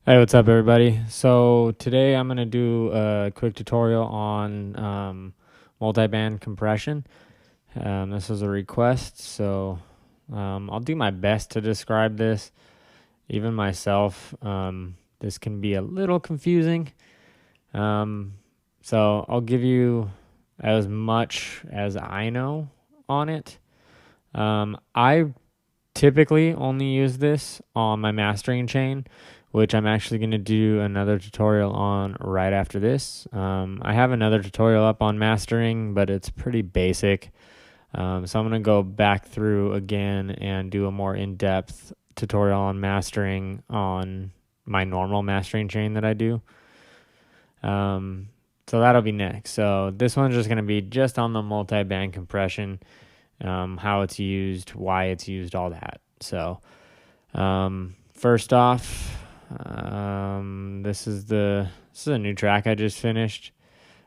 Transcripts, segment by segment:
Hey, what's up, everybody? So today I'm going to do a quick tutorial on multiband compression. This was a request, so I'll do my best to describe this. Even myself, this can be a little confusing. So I'll give you as much as I know on it. I typically only use this on my mastering chain, which I'm actually going to do another tutorial on right after this. I have another tutorial up on mastering, but it's pretty basic. So I'm going to go back through again and do a more in-depth tutorial on mastering on my normal mastering chain that I do. So that'll be next. So this one's just going to be just on the multi-band compression, how it's used, why it's used, all that. So first off, this is a new track I just finished.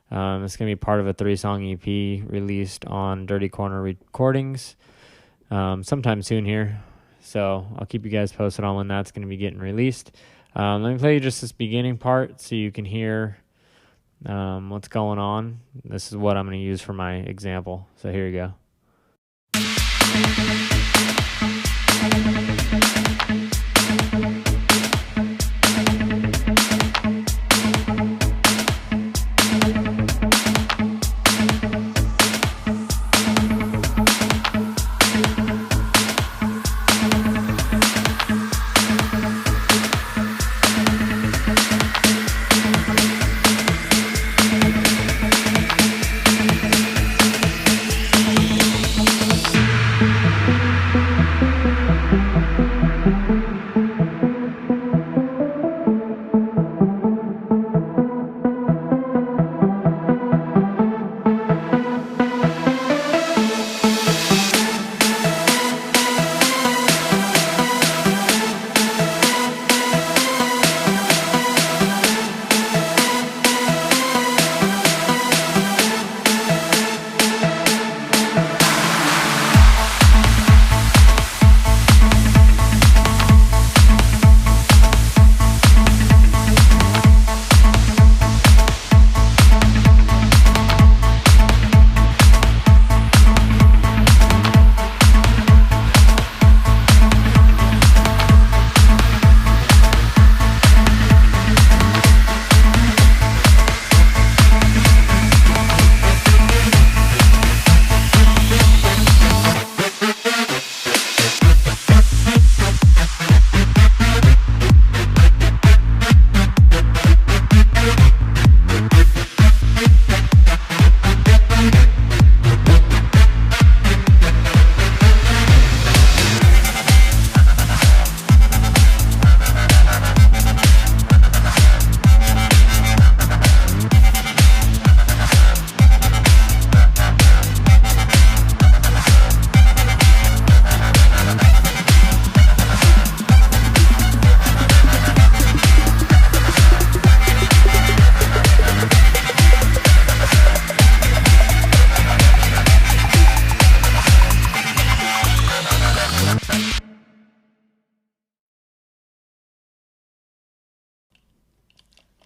It's gonna be part of a 3-song EP released on Dirty Corner Recordings sometime soon here. So I'll keep you guys posted on when that's gonna be getting released. Let me play you just this beginning part so you can hear what's going on. This is what I'm gonna use for my example. So here you go.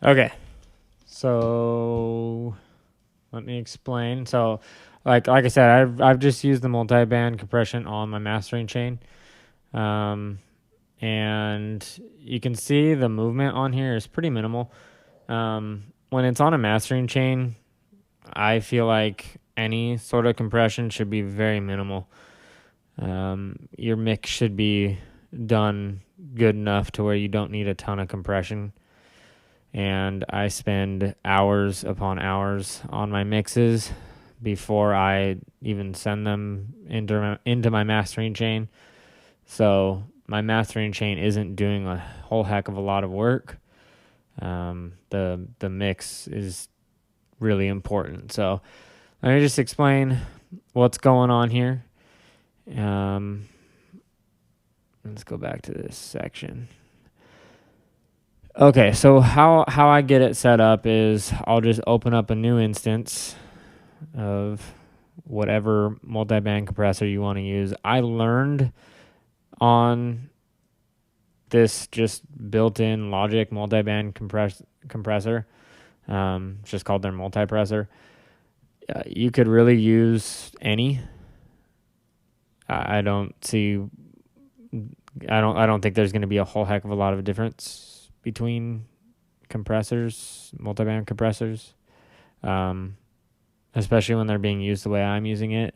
Okay, so let me explain. So, like I said, I've just used the multi-band compression on my mastering chain, and you can see the movement on here is pretty minimal. When it's on a mastering chain, I feel like any sort of compression should be very minimal. Your mix should be done good enough to where you don't need a ton of compression. And I spend hours upon hours on my mixes before I even send them into my mastering chain. So my mastering chain isn't doing a whole heck of a lot of work. The mix is really important. So let me just explain what's going on here. Let's go back to this section. Okay, so how I get it set up is I'll just open up a new instance of whatever multi-band compressor you want to use. I learned on this just built-in Logic multiband compressor. It's just called their multipressor. You could really use any. I don't see. I don't think there's going to be a whole heck of a lot of difference between compressors, multiband compressors, especially when they're being used the way I'm using it.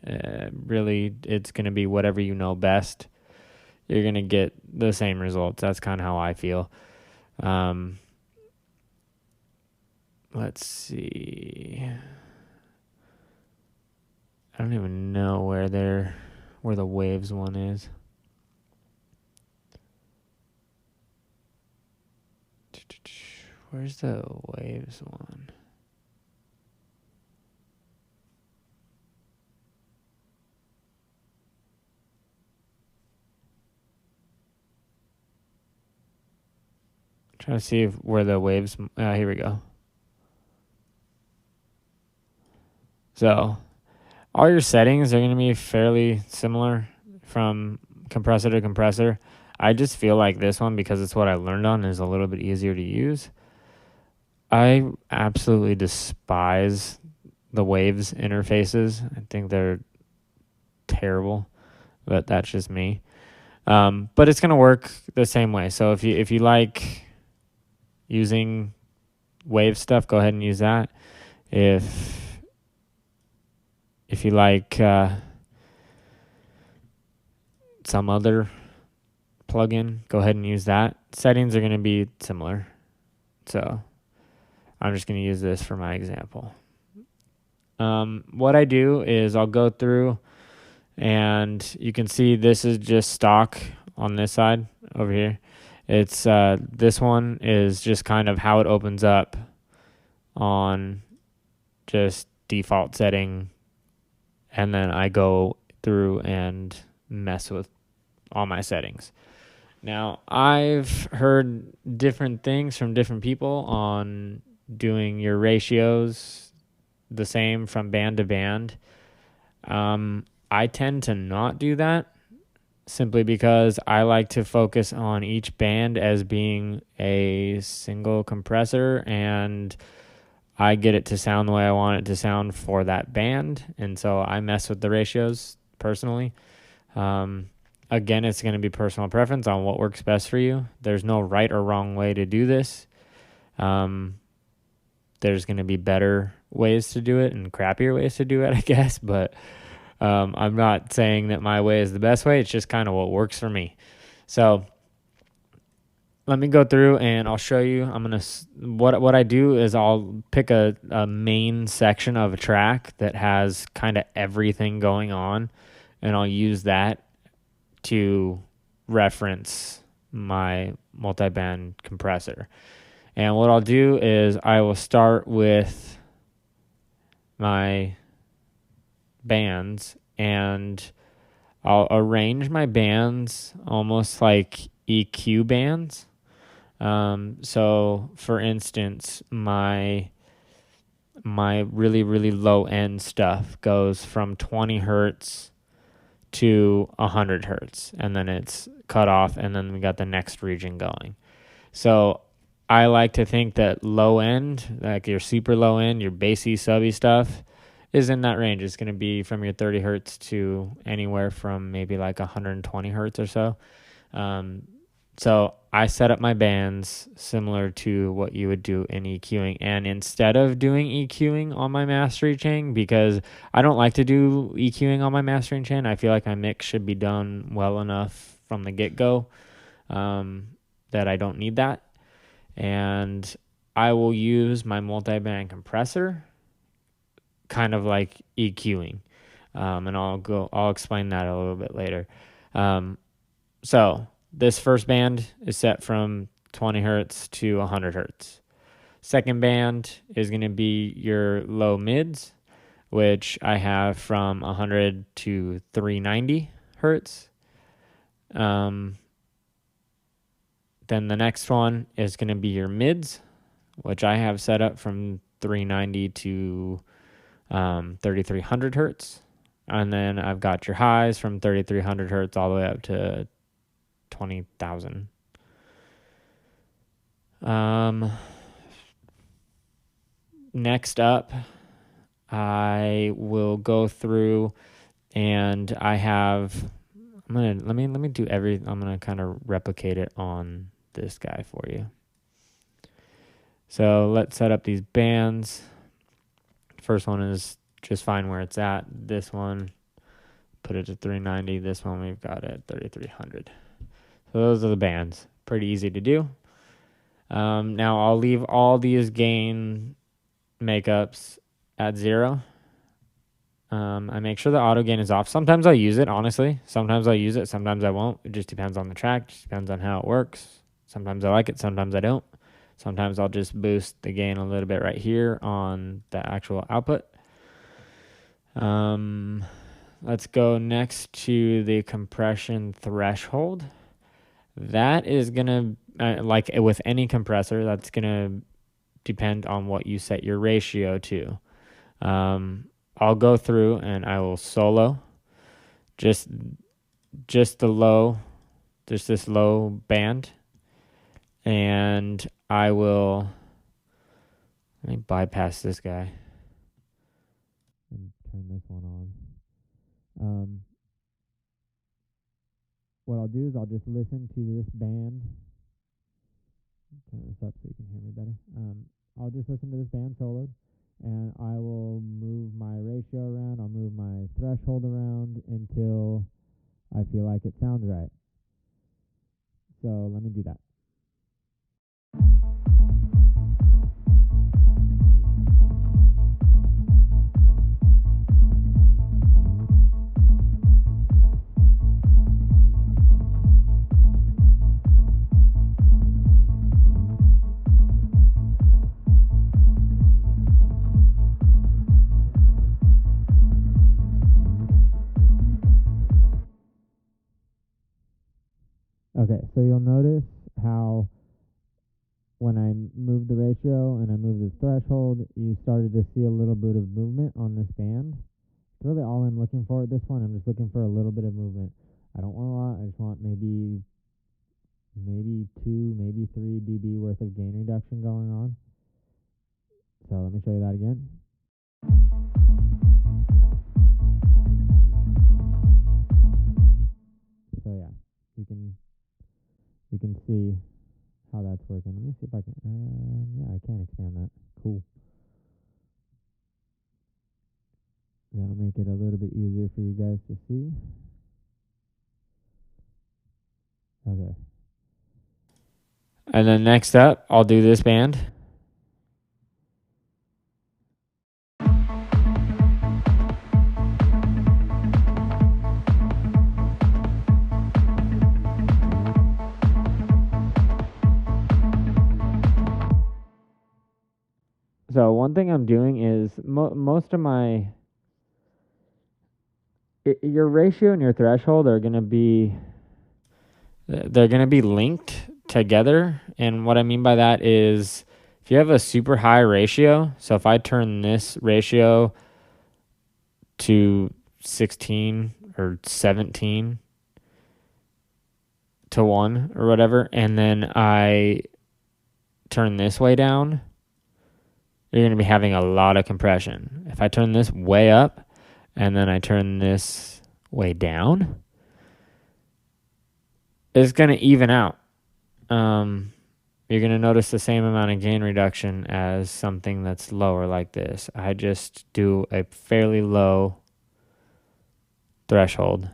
Really, it's going to be whatever you know best. You're going to get the same results. That's kind of how I feel. Let's see. I don't even know where the waves one is. Where's the waves one? I'm trying to see where the waves. Here we go. So all your settings are going to be fairly similar from compressor to compressor. I just feel like this one, because it's what I learned on, is a little bit easier to use. I absolutely despise the waves interfaces. I think they're terrible, but that's just me. But it's gonna work the same way. So if you like using wave stuff, go ahead and use that. If you like some other plugin, go ahead and use that. Settings are going to be similar. So I'm just going to use this for my example. What I do is I'll go through, and you can see this is just stock on this side over here. It's this one is just kind of how it opens up on just default setting, and then I go through and mess with all my settings. Now, I've heard different things from different people on doing your ratios the same from band to band. I tend to not do that simply because I like to focus on each band as being a single compressor, and I get it to sound the way I want it to sound for that band. And so I mess with the ratios personally. Again, it's going to be personal preference on what works best for you. There's no right or wrong way to do this. There's going to be better ways to do it and crappier ways to do it, I guess. But I'm not saying that my way is the best way. It's just kind of what works for me. So let me go through and I'll show you. What I do is I'll pick a main section of a track that has kind of everything going on, and I'll use that to reference my multiband compressor. And what I'll do is I will start with my bands, and I'll arrange my bands almost like EQ bands. So for instance, my really, really low end stuff goes from 20 hertz to 100 hertz, and then it's cut off, and then we got the next region going. So I like to think that low end, like your super low end, your bassy, subby stuff, is in that range. It's going to be from your 30 hertz to anywhere from maybe like 120 hertz or so. So I set up my bands similar to what you would do in EQing. And instead of doing EQing on my mastering chain, because I don't like to do EQing on my mastering chain, I feel like my mix should be done well enough from the get-go that I don't need that. And I will use my multiband compressor kind of like EQing. And I'll explain that a little bit later. So this first band is set from 20 hertz to 100 hertz. Second band is going to be your low mids, which I have from 100 to 390 hertz. Then the next one is going to be your mids, which I have set up from 390 to 3300 hertz. And then I've got your highs from 3300 hertz all the way up to 20,000. Next up, I will go through and I have, let me do I'm gonna kind of replicate it on this guy for you. So let's set up these bands. First one is just fine where it's at. This one, put it to 390. This one we've got at 3300. So those are the bands. Pretty easy to do. Now I'll leave all these gain makeups at 0. I make sure the auto gain is off. Sometimes I'll use it, honestly. Sometimes I'll use it, sometimes I won't. It just depends on the track, just depends on how it works. Sometimes I like it, sometimes I don't. Sometimes I'll just boost the gain a little bit right here on the actual output. Let's go next to the compression threshold. That is going to, like with any compressor, that's going to depend on what you set your ratio to. I'll go through and I will solo just this low band, and I will, let me bypass this guy and turn this one on. What I'll do is I'll just listen to this band. Turn this up so you can hear me better. I'll just listen to this band soloed, and I will move my ratio around. I'll move my threshold around until I feel like it sounds right. So let me do that. Okay, so you'll notice how when I move the ratio and I move the threshold, you started to see a little bit of movement on this band. It's really all I'm looking for at this point. I'm just looking for a little bit of movement. I don't want a lot. I just want maybe 2, maybe 3 dB worth of gain reduction going on. So let me show you that again. So yeah, you can see how that's working. Let me see if I can, yeah, I can expand that. Cool. That'll make it a little bit easier for you guys to see. Okay. And then next up, I'll do this band. So one thing I'm doing is most of my, your ratio and your threshold are going to be, they're going to be linked together. And what I mean by that is if you have a super high ratio, so if I turn this ratio to 16 or 17 to 1 or whatever, and then I turn this way down, you're going to be having a lot of compression. If I turn this way up and then I turn this way down, it's going to even out. You're going to notice the same amount of gain reduction as something that's lower like this. I just do a fairly low threshold.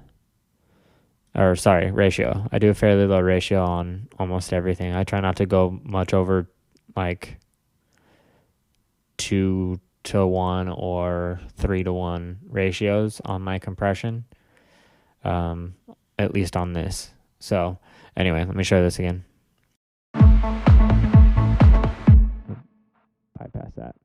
Or sorry, ratio. I do a fairly low ratio on almost everything. I try not to go much over like 2 to 1 or 3 to 1 ratios on my compression, at least on this. So anyway, let me show you this again. Bypass that.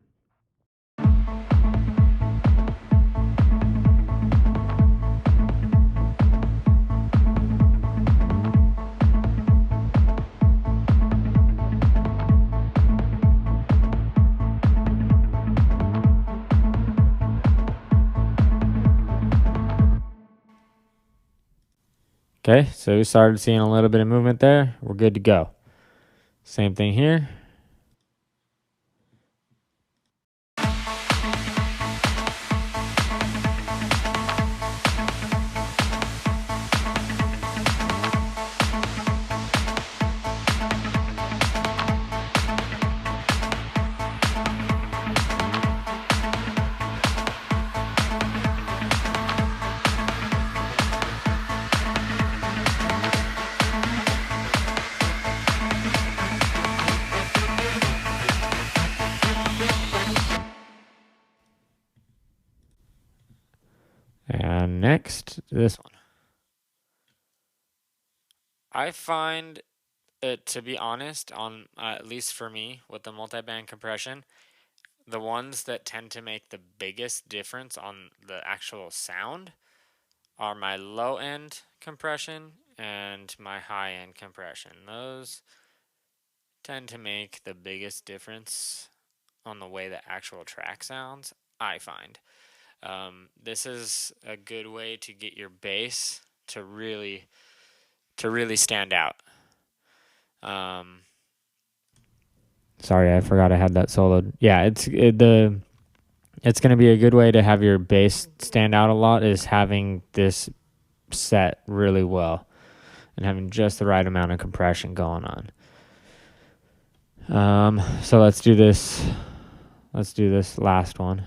Okay, so we started seeing a little bit of movement there. We're good to go. Same thing here. And next, this one. I find it, to be honest, on at least for me, with the multiband compression, the ones that tend to make the biggest difference on the actual sound are my low end compression and my high end compression. Those tend to make the biggest difference on the way the actual track sounds, I find. This is a good way to get your bass to really stand out. Sorry, I forgot I had that soloed. Yeah, it's going to be a good way to have your bass stand out a lot is having this set really well and having just the right amount of compression going on. So let's do this. Let's do this last one.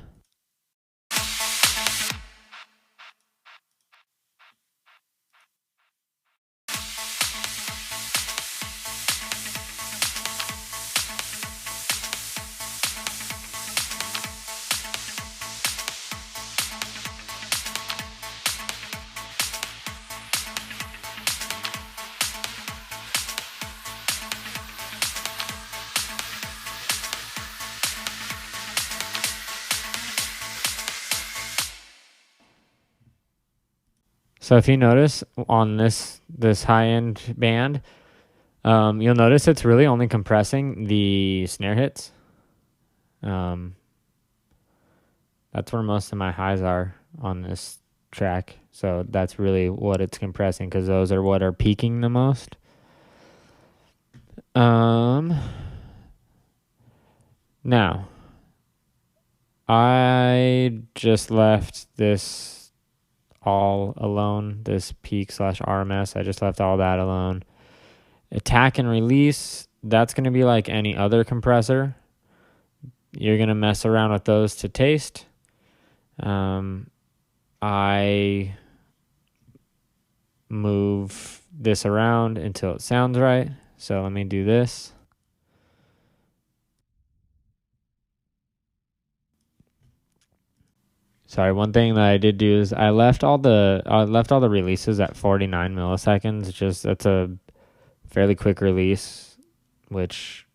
So if you notice on this high end band, you'll notice it's really only compressing the snare hits. That's where most of my highs are on this track. So that's really what it's compressing because those are what are peaking the most. Now, I just left this all alone, this peak / RMS. I just left all that alone. Attack and release, that's going to be like any other compressor. You're going to mess around with those to taste. I move this around until it sounds right. So let me do this. Sorry, one thing that I did do is I left all the releases at 49 milliseconds. Just that's a fairly quick release, which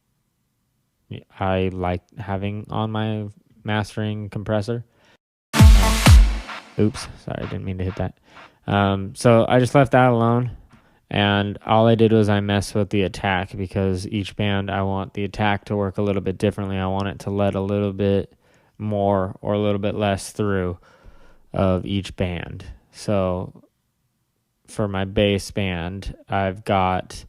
I like having on my mastering compressor. Oops, sorry, I didn't mean to hit that. So I just left that alone, and all I did was I messed with the attack because each band I want the attack to work a little bit differently. I want it to let a little bit more or a little bit less through of each band. So for my bass band, I've got,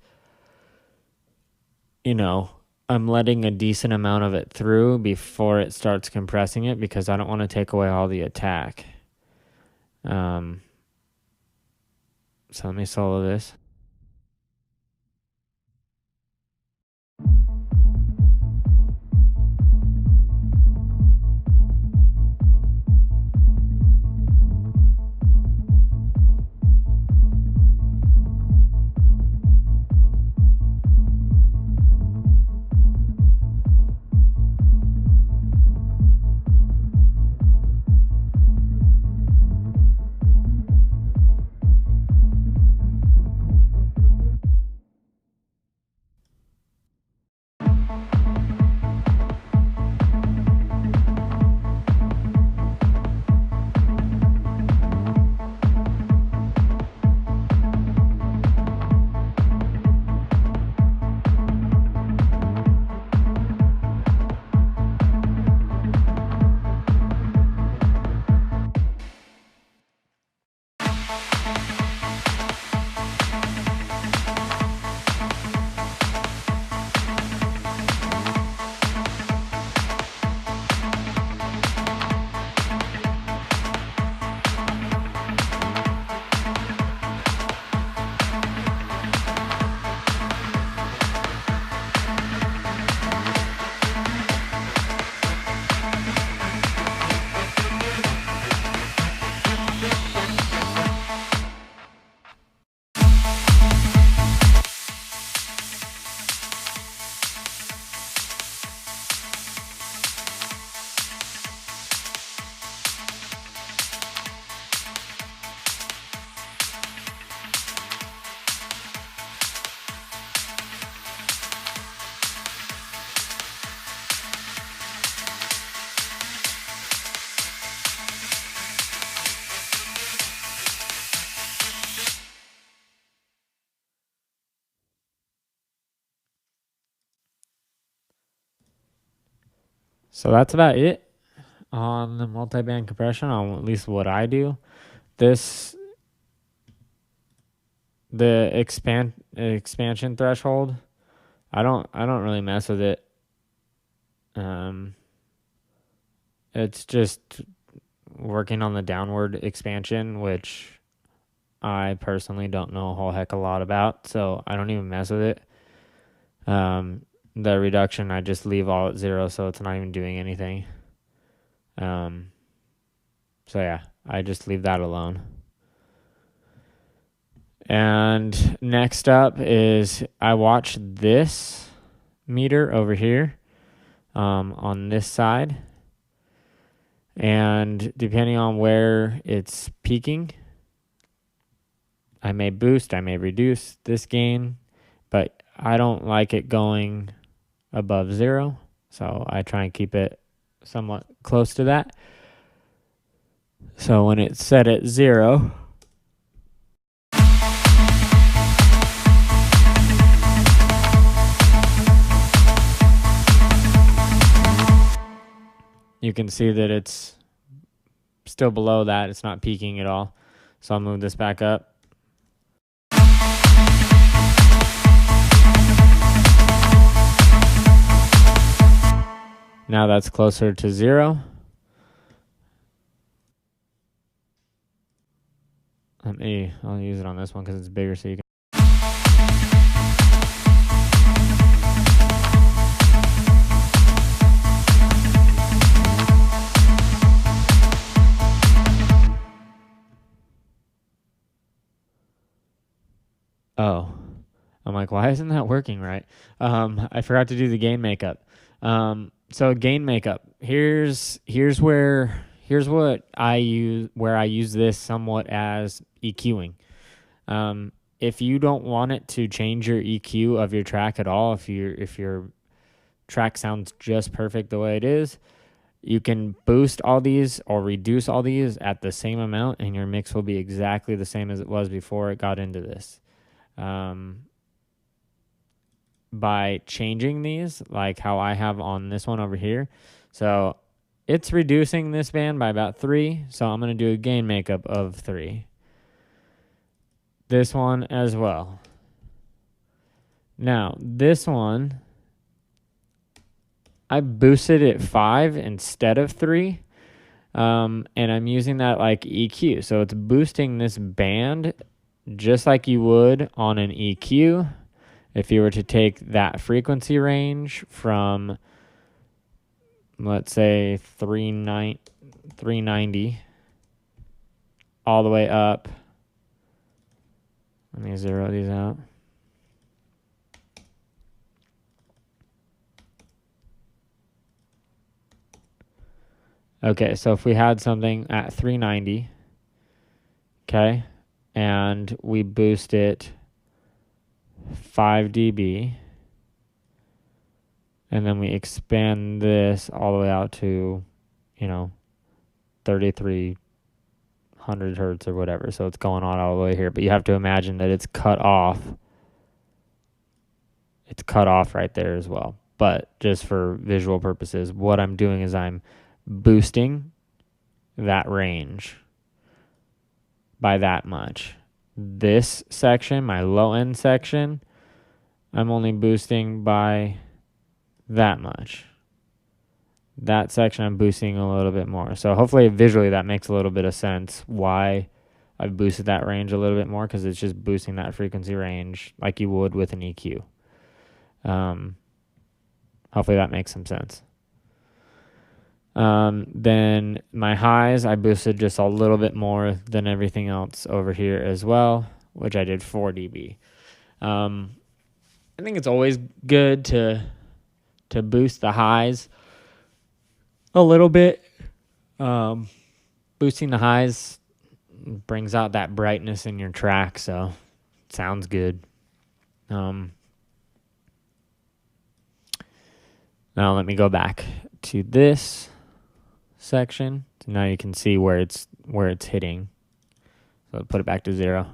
I'm letting a decent amount of it through before it starts compressing it because I don't want to take away all the attack. So let me solo this. So that's about it on the multiband compression, on at least what I do. The expansion threshold, I don't really mess with it. It's just working on the downward expansion, which I personally don't know a whole heck of a lot about, so I don't even mess with it. The reduction, I just leave all at 0, so it's not even doing anything. So yeah, I just leave that alone. And next up is I watch this meter over here on this side. And depending on where it's peaking, I may boost, I may reduce this gain, but I don't like it going above 0. So I try and keep it somewhat close to that. So when it's set at 0, you can see that it's still below that. It's not peaking at all. So I'll move this back up. Now that's closer to 0. I'll use it on this one because it's bigger so you can. Oh, I'm like, why isn't that working right? I forgot to do the gain makeup. So gain makeup. Here's what I use, where I use this somewhat as EQing. If you don't want it to change your EQ of your track at all, if your track sounds just perfect the way it is, you can boost all these or reduce all these at the same amount, and your mix will be exactly the same as it was before it got into this. By changing these, like how I have on this one over here. So it's reducing this band by about 3. So I'm going to do a gain makeup of 3. This one as well. Now, this one, I boosted it 5 instead of 3. And I'm using that like EQ. So it's boosting this band just like you would on an EQ. If you were to take that frequency range from, let's say, 390 all the way up. Let me zero these out. Okay, so if we had something at 390, okay, and we boost it 5 dB, and then we expand this all the way out to, 3,300 hertz or whatever. So it's going on all the way here, but you have to imagine that it's cut off. It's cut off right there as well. But just for visual purposes, what I'm doing is I'm boosting that range by that much. This section, my low end section, I'm only boosting by that much. That section I'm boosting a little bit more. So hopefully visually that makes a little bit of sense why I've boosted that range a little bit more, because it's just boosting that frequency range like you would with an EQ. Hopefully that makes some sense. Then my highs, I boosted just a little bit more than everything else over here as well, which I did 4 dB. I think it's always good to boost the highs a little bit. Boosting the highs brings out that brightness in your track, so it sounds good. Now let me go back to this section. So now you can see where it's hitting. So I'll put it back to 0.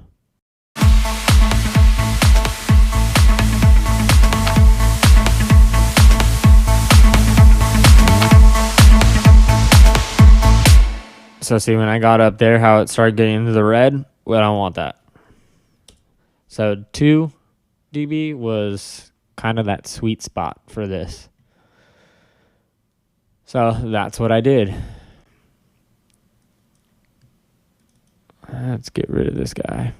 So see, when I got up there, how it started getting into the red, well, I don't want that. So 2 dB was kind of that sweet spot for this. So that's what I did. Let's get rid of this guy.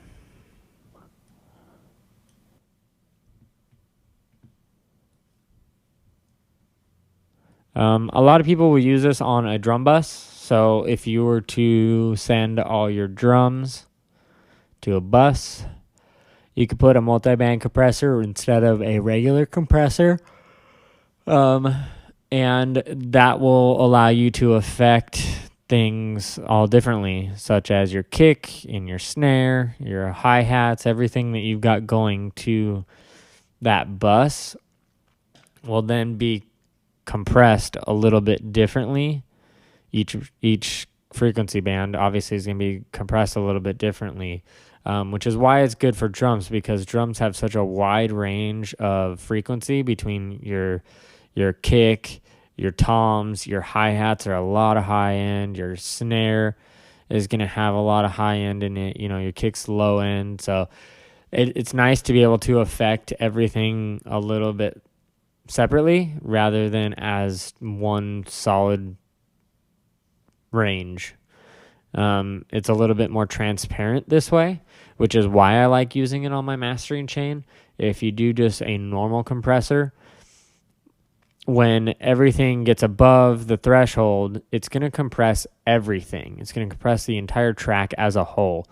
A lot of people will use this on a drum bus. So if you were to send all your drums to a bus, you could put a multiband compressor instead of a regular compressor. And that will allow you to affect things all differently, such as your kick and your snare, your hi-hats, everything that you've got going to that bus will then be compressed a little bit differently. Each frequency band obviously is going to be compressed a little bit differently, which is why it's good for drums, because drums have such a wide range of frequency between your kick, your toms, your hi-hats are a lot of high end, your snare is going to have a lot of high end in it, your kick's low end. So it's nice to be able to affect everything a little bit separately rather than as one solid range. It's a little bit more transparent this way, which is why I like using it on my mastering chain. If you do just a normal compressor, when everything gets above the threshold, it's going to compress everything. It's going to compress the entire track as a whole.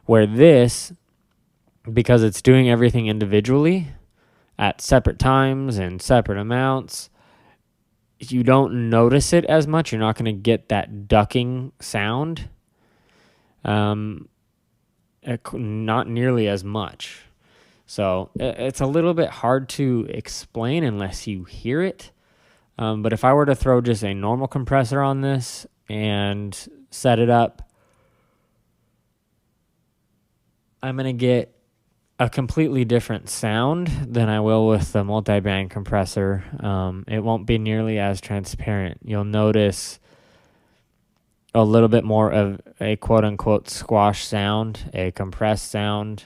Where this, because it's doing everything individually at separate times and separate amounts, you don't notice it as much. You're not going to get that ducking sound. Not nearly as much. So it's a little bit hard to explain unless you hear it. But if I were to throw just a normal compressor on this and set it up, I'm going to get a completely different sound than I will with the multiband compressor. It won't be nearly as transparent. You'll notice a little bit more of a quote-unquote squash sound, a compressed sound,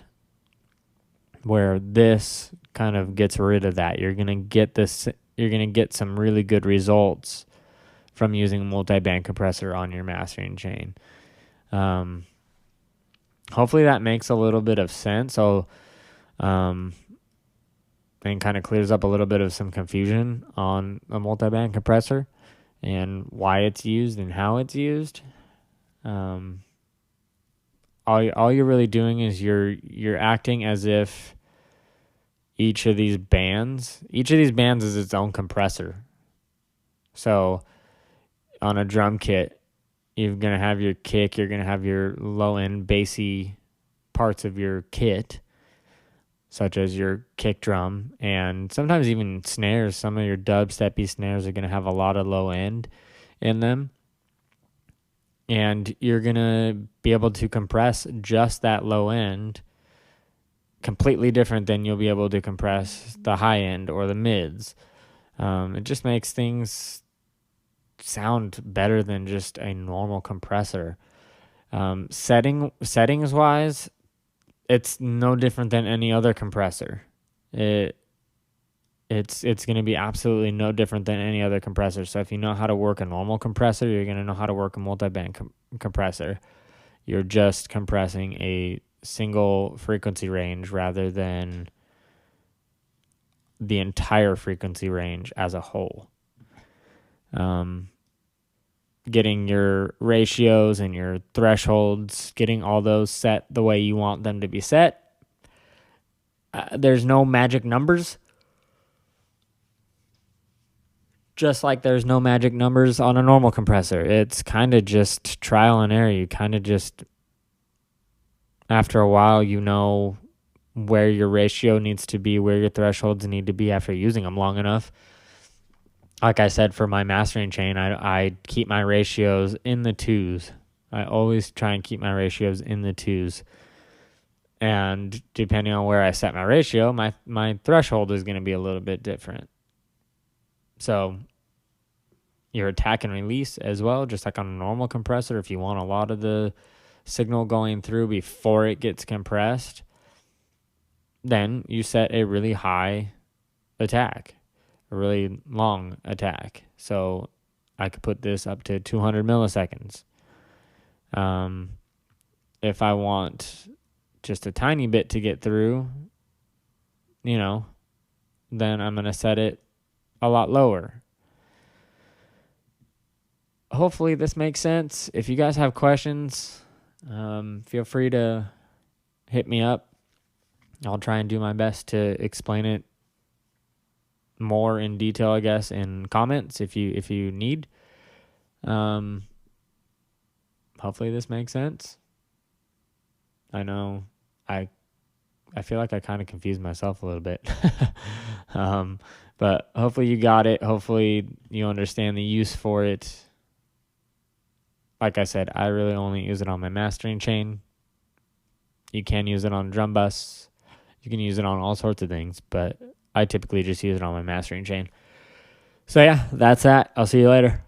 where this kind of gets rid of that. You're going to get this. You're going to get some really good results from using a multiband compressor on your mastering chain. Hopefully that makes a little bit of sense. So, and kind of clears up a little bit of some confusion on a multiband compressor and why it's used and how it's used. All you're really doing is you're acting as if each of these bands is its own compressor. So on a drum kit, you're going to have your kick, you're going to have your low end bassy parts of your kit, such as your kick drum, and sometimes even snares. Some of your dubsteppy snares are going to have a lot of low end in them. And you're going to be able to compress just that low end completely different than you'll be able to compress the high end or the mids. It just makes things sound better than just a normal compressor. Settings wise, it's no different than any other compressor. It's going to be absolutely no different than any other compressor. So if you know how to work a normal compressor, you're going to know how to work a multiband compressor. You're just compressing a single frequency range rather than the entire frequency range as a whole. Getting your ratios and your thresholds, getting all those set the way you want them to be set. There's no magic numbers. Just like there's no magic numbers on a normal compressor. It's kind of just trial and error. You kind of just, after a while, you know where your ratio needs to be, where your thresholds need to be after using them long enough. Like I said, for my mastering chain, I keep my ratios in the 2s. I always try and keep my ratios in the 2s. And depending on where I set my ratio, my threshold is going to be a little bit different. So your attack and release as well, just like on a normal compressor. If you want a lot of the signal going through before it gets compressed, then you set a really high attack, a really long attack. So I could put this up to 200 milliseconds. If I want just a tiny bit to get through, then I'm going to set it a lot lower. Hopefully this makes sense. If you guys have questions, feel free to hit me up. I'll try and do my best to explain it more in detail, I guess, in comments if you need. Hopefully this makes sense. I know I feel like I kind of confused myself a little bit. But hopefully you got it. Hopefully you understand the use for it. Like I said, I really only use it on my mastering chain. You can use it on a drum bus. You can use it on all sorts of things, but I typically just use it on my mastering chain. So yeah, that's that. I'll see you later.